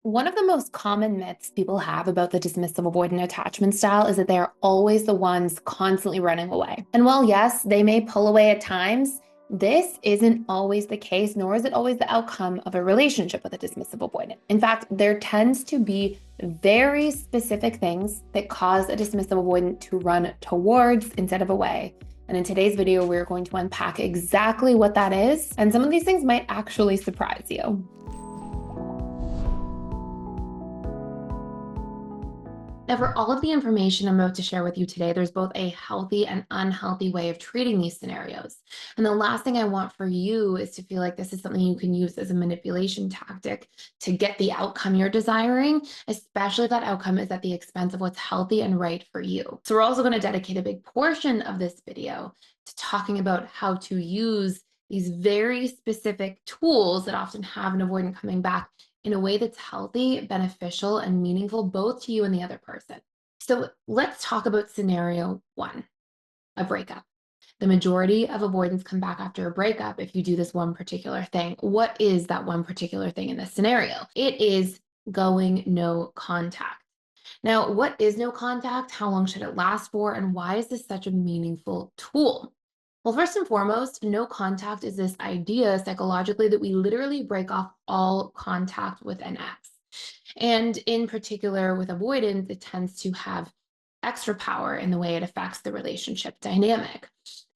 One of the most common myths people have about the dismissive avoidant attachment style is that they are always the ones constantly running away. And while, yes, they may pull away at times, this isn't always the case, nor is it always the outcome of a relationship with a dismissive avoidant. In fact, there tends to be very specific things that cause a dismissive avoidant to run towards instead of away. And in today's video, we're going to unpack exactly what that is. And some of these things might actually surprise you. Now, for all of the information I'm about to share with you today, there's both a healthy and unhealthy way of treating these scenarios. And the last thing I want for you is to feel like this is something you can use as a manipulation tactic to get the outcome you're desiring, especially if that outcome is at the expense of what's healthy and right for you. So we're also going to dedicate a big portion of this video to talking about how to use these very specific tools that often have an avoidant coming back in a way that's healthy, beneficial, and meaningful both to you and the other person. So let's talk about scenario one, a breakup. The majority of avoidants come back after a breakup if you do this one particular thing. What is that one particular thing in this scenario? It is going no contact. Now, what is no contact? How long should it last for? And why is this such a meaningful tool? Well, first and foremost, no contact is this idea psychologically that we literally break off all contact with an ex. And in particular, with avoidance, it tends to have extra power in the way it affects the relationship dynamic.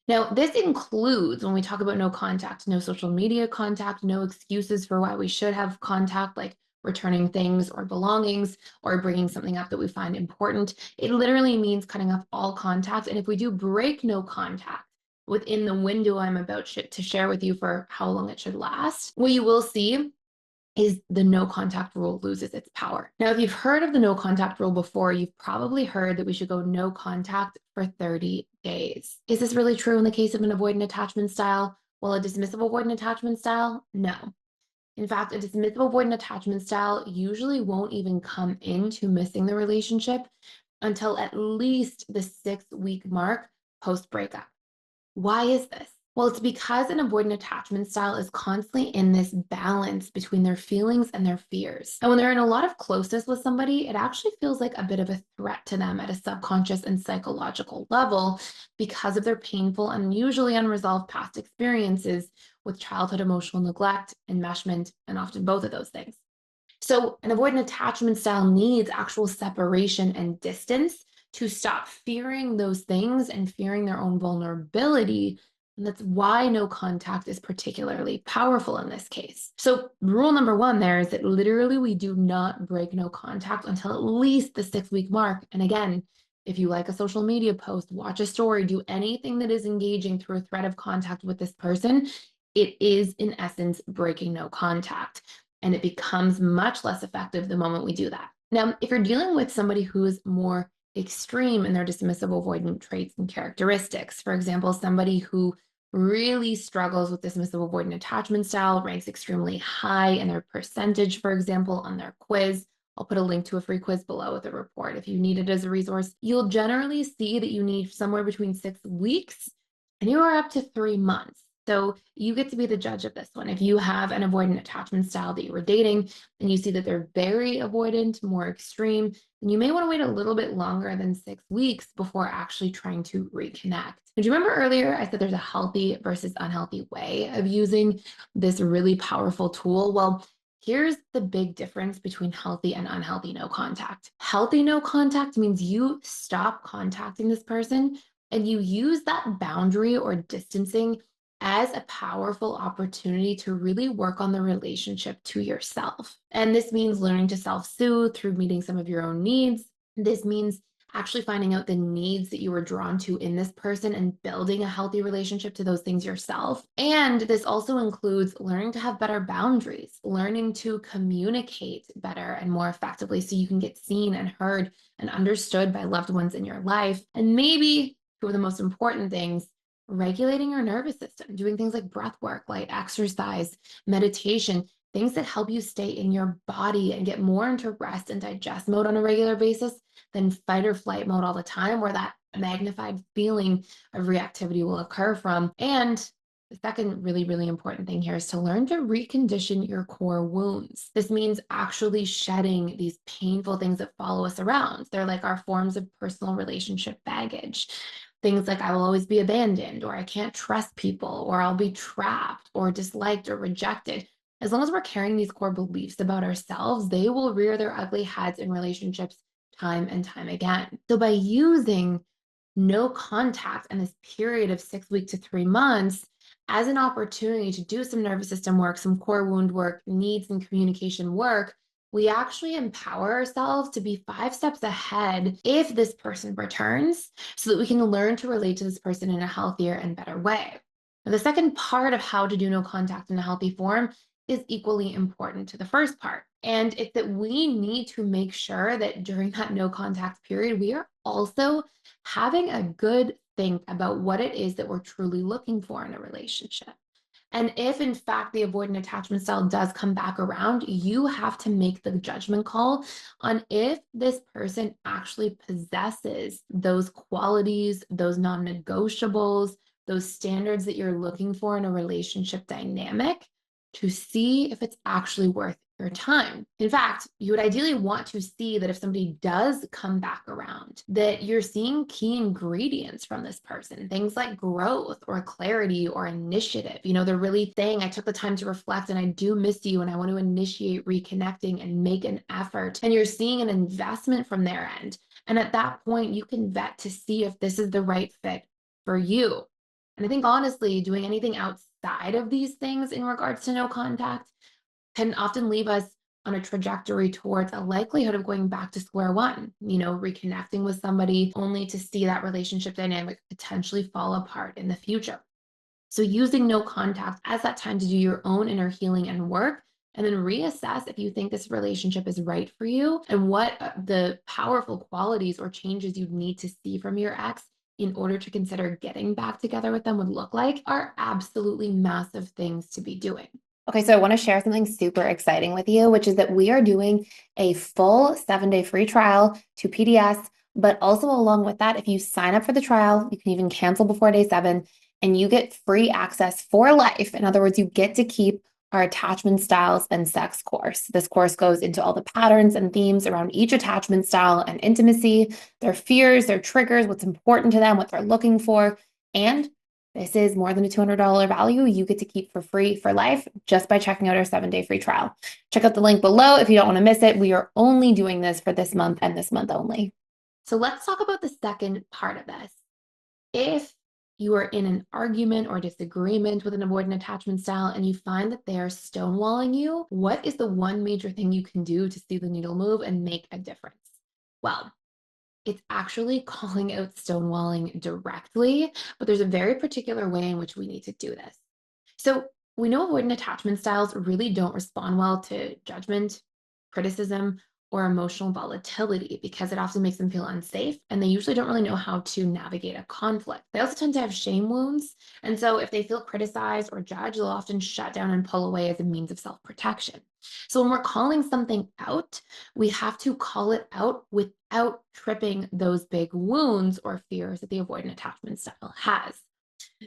Now, this includes when we talk about no contact, no social media contact, no excuses for why we should have contact, like returning things or belongings or bringing something up that we find important. It literally means cutting off all contact. And if we do break no contact, within the window I'm about to share with you for how long it should last, what you will see is the no contact rule loses its power. Now, if you've heard of the no contact rule before, you've probably heard that we should go no contact for 30 days. Is this really true in the case of an avoidant attachment style? Well, a dismissive avoidant attachment style? No. In fact, a dismissive avoidant attachment style usually won't even come into missing the relationship until at least the 6-week mark post breakup. Why is this? Well, it's because an avoidant attachment style is constantly in this balance between their feelings and their fears. And when they're in a lot of closeness with somebody, it actually feels like a bit of a threat to them at a subconscious and psychological level because of their painful and usually unresolved past experiences with childhood emotional neglect, enmeshment, and often both of those things. So, an avoidant attachment style needs actual separation and distance to stop fearing those things and fearing their own vulnerability. And that's why no contact is particularly powerful in this case. So, rule number one there is that literally we do not break no contact until at least the 6-week mark. And again, if you like a social media post, watch a story, do anything that is engaging through a thread of contact with this person, it is in essence breaking no contact. And it becomes much less effective the moment we do that. Now, if you're dealing with somebody who is more extreme in their dismissive avoidant traits and characteristics, for example, somebody who really struggles with dismissive avoidant attachment style, ranks extremely high in their percentage, for example, on their quiz. I'll put a link to a free quiz below with the report if you need it as a resource. You'll generally see that you need somewhere between 6 weeks and you are up to 3 months. So you get to be the judge of this one. If you have an avoidant attachment style that you were dating and you see that they're very avoidant, more extreme, then you may want to wait a little bit longer than 6 weeks before actually trying to reconnect. Do you remember earlier I said there's a healthy versus unhealthy way of using this really powerful tool? Well, here's the big difference between healthy and unhealthy no contact. Healthy no contact means you stop contacting this person and you use that boundary or distancing as a powerful opportunity to really work on the relationship to yourself. And this means learning to self soothe through meeting some of your own needs. This means actually finding out the needs that you were drawn to in this person and building a healthy relationship to those things yourself. And this also includes learning to have better boundaries, learning to communicate better and more effectively so you can get seen and heard and understood by loved ones in your life. And maybe two of the most important things, regulating your nervous system, doing things like breath work, light exercise, meditation, things that help you stay in your body and get more into rest and digest mode on a regular basis than fight or flight mode all the time, where that magnified feeling of reactivity will occur from. And The second really, really important thing here is to learn to recondition your core wounds. This means actually shedding these painful things that follow us around. They're like our forms of personal relationship baggage. Things like I will always be abandoned, or I can't trust people, or I'll be trapped, or disliked, or rejected. As long as we're carrying these core beliefs about ourselves, they will rear their ugly heads in relationships time and time again. So, by using no contact and this period of 6 weeks to 3 months as an opportunity to do some nervous system work, some core wound work, needs and communication work, we actually empower ourselves to be 5 steps ahead if this person returns so that we can learn to relate to this person in a healthier and better way. Now, the second part of how to do no contact in a healthy form is equally important to the first part. And it's that we need to make sure that during that no contact period, we are also having a good think about what it is that we're truly looking for in a relationship. And if, in fact, the avoidant attachment style does come back around, you have to make the judgment call on if this person actually possesses those qualities, those non negotiables, those standards that you're looking for in a relationship dynamic to see if it's actually worth your time. In fact, you would ideally want to see that if somebody does come back around, that you're seeing key ingredients from this person, things like growth or clarity or initiative. They're really saying, I took the time to reflect and I do miss you and I want to initiate reconnecting and make an effort. And you're seeing an investment from their end. And at that point, you can vet to see if this is the right fit for you. And I think honestly, doing anything outside of these things in regards to no contact can often leave us on a trajectory towards a likelihood of going back to square one, reconnecting with somebody only to see that relationship dynamic potentially fall apart in the future. So, using no contact as that time to do your own inner healing and work, and then reassess if you think this relationship is right for you and what the powerful qualities or changes you need to see from your ex in order to consider getting back together with them would look like are absolutely massive things to be doing. Okay, so I want to share something super exciting with you, which is that we are doing a full 7-day free trial to PDS, but also along with that, if you sign up for the trial, you can even cancel before day 7 and you get free access for life. In other words, you get to keep our attachment styles and sex course. This course goes into all the patterns and themes around each attachment style and intimacy, their fears, their triggers, what's important to them, what they're looking for, and this is more than a $200 value you get to keep for free for life just by checking out our 7-day free trial. Check out the link below if you don't want to miss it. We are only doing this for this month and this month only. So let's talk about the second part of this. If you are in an argument or disagreement with an avoidant attachment style and you find that they are stonewalling you, what is the one major thing you can do to see the needle move and make a difference? Well, it's actually calling out stonewalling directly, but there's a very particular way in which we need to do this. So we know avoidant attachment styles really don't respond well to judgment, criticism, or emotional volatility because it often makes them feel unsafe and they usually don't really know how to navigate a conflict. They also tend to have shame wounds. And so if they feel criticized or judged, they'll often shut down and pull away as a means of self-protection. So when we're calling something out, we have to call it out without tripping those big wounds or fears that the avoidant attachment style has.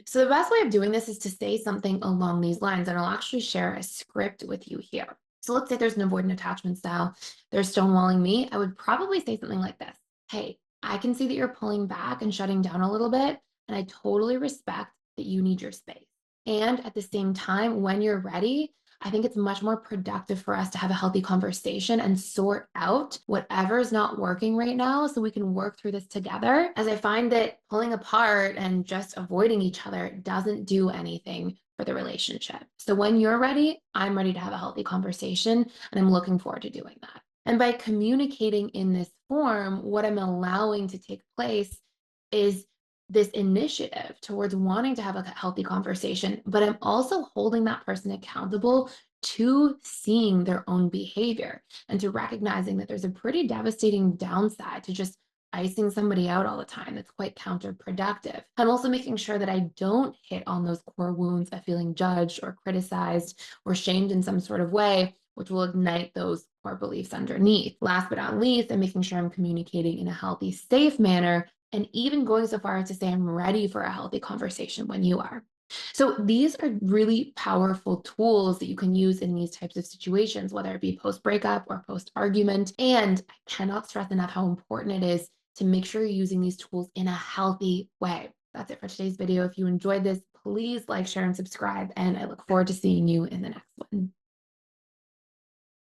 So the best way of doing this is to say something along these lines, and I'll actually share a script with you here. So let's say there's an avoidant attachment style. They're stonewalling me. I would probably say something like this. Hey, I can see that you're pulling back and shutting down a little bit, and I totally respect that you need your space. And at the same time, when you're ready, I think it's much more productive for us to have a healthy conversation and sort out whatever is not working right now so we can work through this together. As I find that pulling apart and just avoiding each other doesn't do anything for the relationship. So when you're ready, I'm ready to have a healthy conversation and I'm looking forward to doing that. And by communicating in this form, what I'm allowing to take place is this initiative towards wanting to have a healthy conversation, but I'm also holding that person accountable to seeing their own behavior and to recognizing that there's a pretty devastating downside to just icing somebody out all the time. That's quite counterproductive. I'm also making sure that I don't hit on those core wounds of feeling judged or criticized or shamed in some sort of way, which will ignite those core beliefs underneath. Last but not least, I'm making sure I'm communicating in a healthy, safe manner and even going so far as to say I'm ready for a healthy conversation when you are. So these are really powerful tools that you can use in these types of situations, whether it be post breakup or post argument. And I cannot stress enough how important it is to make sure you're using these tools in a healthy way. That's it for today's video. If you enjoyed this, please like, share, and subscribe. And I look forward to seeing you in the next one.